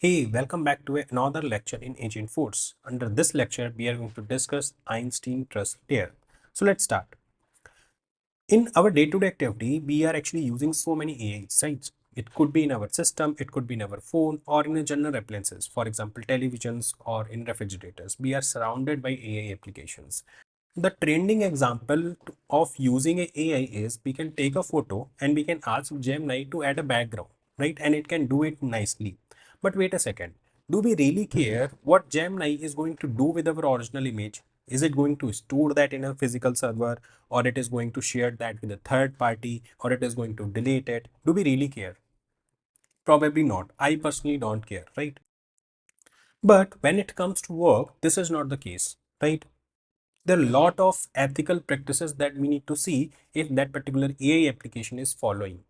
Hey, welcome back to another lecture in AgentForce. Under this lecture, we are going to discuss Einstein Trust Layer. So let's start. In our day-to-day activity, we are actually using so many AI sites. It could be in our system, it could be in our phone, or in a general appliances. For example, televisions or in refrigerators. We are surrounded by AI applications. The trending example of using a AI is we can take a photo and we can ask Gemini to add a background, right? And it can do it nicely. But wait a second. Do we really care what Gemini is going to do with our original image? Is it going to store that in a physical server, or it is going to share that with a third party, or it is going to delete it? Do we really care? Probably not. I personally don't care, right? But when it comes to work, this is not the case, right? There are a lot of ethical practices that we need to see if that particular AI application is following.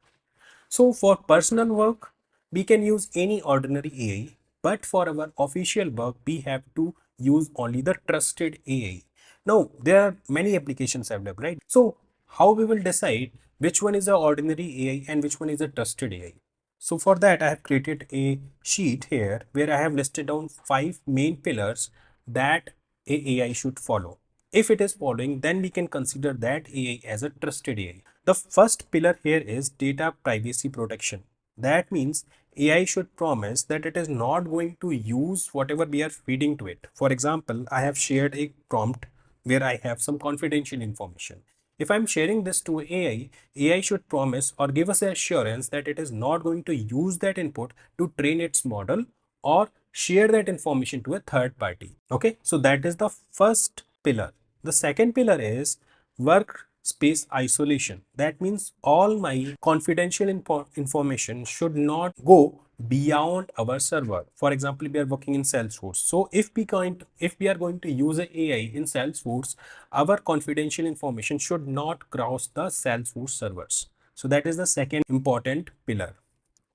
So for personal work, we can use any ordinary AI, but for our official work, we have to use only the trusted AI. Now, there are many applications available, right? So how we will decide which one is the ordinary AI and which one is a trusted AI? So for that, I have created a sheet here where I have listed down 5 main pillars that a AI should follow. If it is following, then we can consider that AI as a trusted AI. The first pillar here is data privacy protection. That means AI should promise that it is not going to use whatever we are feeding to it. For example, I have shared a prompt where I have some confidential information. If I'm sharing this to AI should promise or give us assurance that it is not going to use that input to train its model or share that information to a third party. Okay, so that is the first pillar. The second pillar is workspace isolation. That means all my confidential information should not go beyond our server. For example, we are working in Salesforce. So if we are going to use an AI in Salesforce, our confidential information should not cross the Salesforce servers. So that is the second important pillar.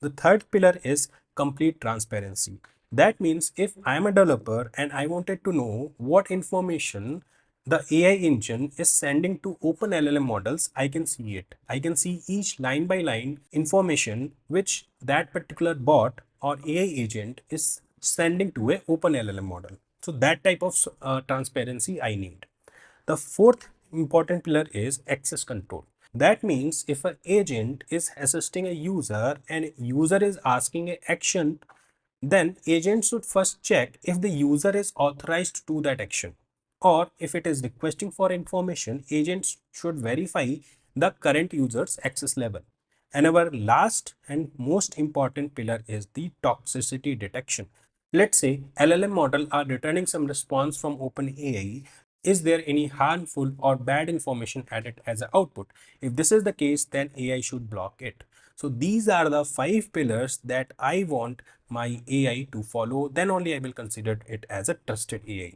The third pillar is complete transparency. That means if I am a developer and I wanted to know what information the AI engine is sending to open LLM models, I can see it. I can see each line by line information which that particular bot or AI agent is sending to a open LLM model. So that type of transparency I need. The fourth important pillar is access control. That means if an agent is assisting a user and user is asking an action, then agent should first check if the user is authorized to do that action. Or if it is requesting for information, agents should verify the current user's access level. And our last and most important pillar is the toxicity detection. Let's say LLM model are returning some response from OpenAI. Is there any harmful or bad information added as an output? If this is the case, then AI should block it. So these are the 5 pillars that I want my AI to follow. Then only I will consider it as a trusted AI.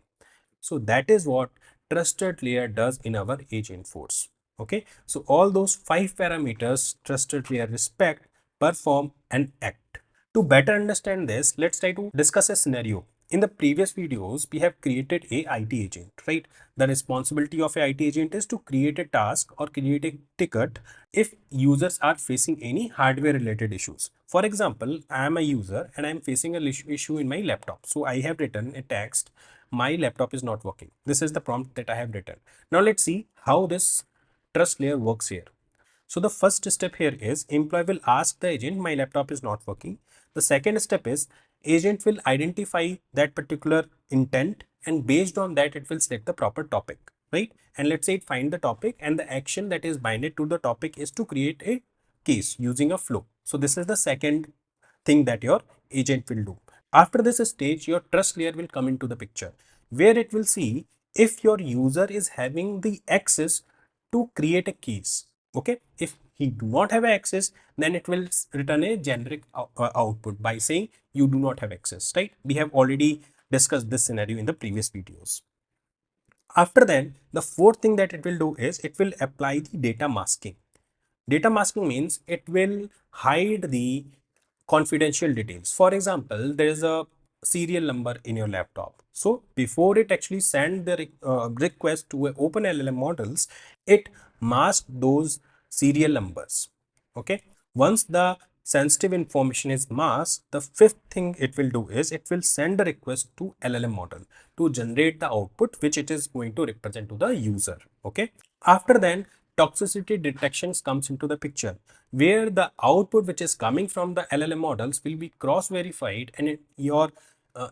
So that is what trusted layer does in our AgentForce. Okay, so all those 5 parameters trusted layer respect, perform, and act. To better understand this, let's try to discuss a scenario. In the previous videos, we have created a IT agent, right? The responsibility of a IT agent is to create a task or create a ticket if users are facing any hardware related issues. For example, I am a user and I am facing an issue in my laptop. So I have written a text, my laptop is not working. This is the prompt that I have written. Now let's see how this trust layer works here. So the first step here is employee will ask the agent, my laptop is not working. The second step is agent will identify that particular intent, and based on that it will select the proper topic, right? And let's say it find the topic, and the action that is binded to the topic is to create a case using a flow. So this is the second thing that your agent will do. After this stage, your trust layer will come into the picture, where it will see if your user is having the access to create a case. Okay, if he do not have access, then it will return a generic output by saying you do not have access, right? We have already discussed this scenario in the previous videos. After that, the fourth thing that it will do is it will apply the data masking. Data masking means it will hide the confidential details. For example, there is a serial number in your laptop. So before it actually send the request to open LLM models, it masks those serial numbers. Okay. Once the sensitive information is masked, the fifth thing it will do is it will send a request to LLM model to generate the output which it is going to represent to the user. Okay. After then, toxicity detections comes into the picture, where the output which is coming from the LLM models will be cross verified, and your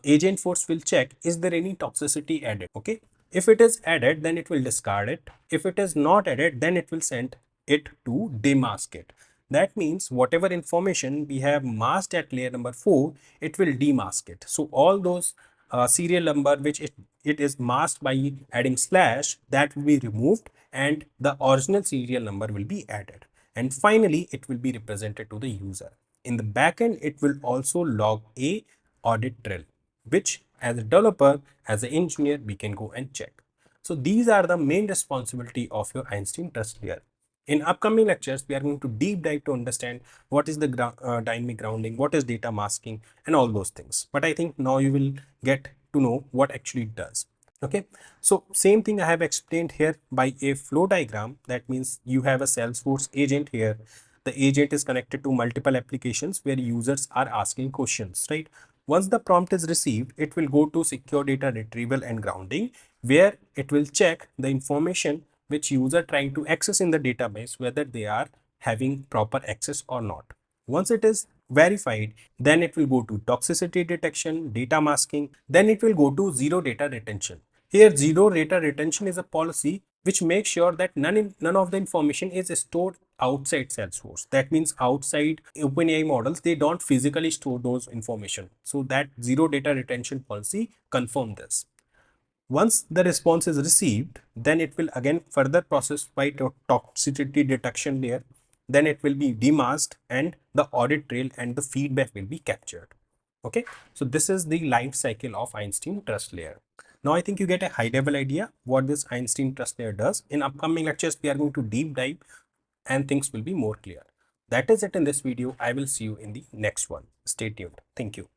agent force will check is there any toxicity added. Okay. If it is added, then it will discard it. If it is not added, then it will send it to demask it. That means whatever information we have masked at layer number 4, it will demask it. So all those serial number which it is masked by adding slash, that will be removed and the original serial number will be added. And finally, it will be represented to the user. In the backend, it will also log a audit trail, which as a developer, as an engineer, we can go and check. So these are the main responsibility of your Einstein trust layer. In upcoming lectures, we are going to deep dive to understand what is the dynamic grounding, what is data masking, and all those things. But I think now you will get to know what actually it does. Okay, so same thing I have explained here by a flow diagram. That means you have a Salesforce agent here. The agent is connected to multiple applications where users are asking questions, right? Once the prompt is received, it will go to secure data retrieval and grounding, where it will check the information which user trying to access in the database, whether they are having proper access or not. Once it is verified, then it will go to toxicity detection, data masking, then it will go to zero data retention. Here, zero data retention is a policy which makes sure that none of the information is stored outside Salesforce. That means outside OpenAI models, they don't physically store those information. So that zero data retention policy confirm this. Once the response is received, then it will again further process by toxicity detection layer. Then it will be demasked and the audit trail and the feedback will be captured. Okay, so this is the life cycle of Einstein trust layer. Now I think you get a high level idea what this Einstein trust layer does. In upcoming lectures, we are going to deep dive and things will be more clear. That is it in this video. I will see you in the next one. Stay tuned. Thank you.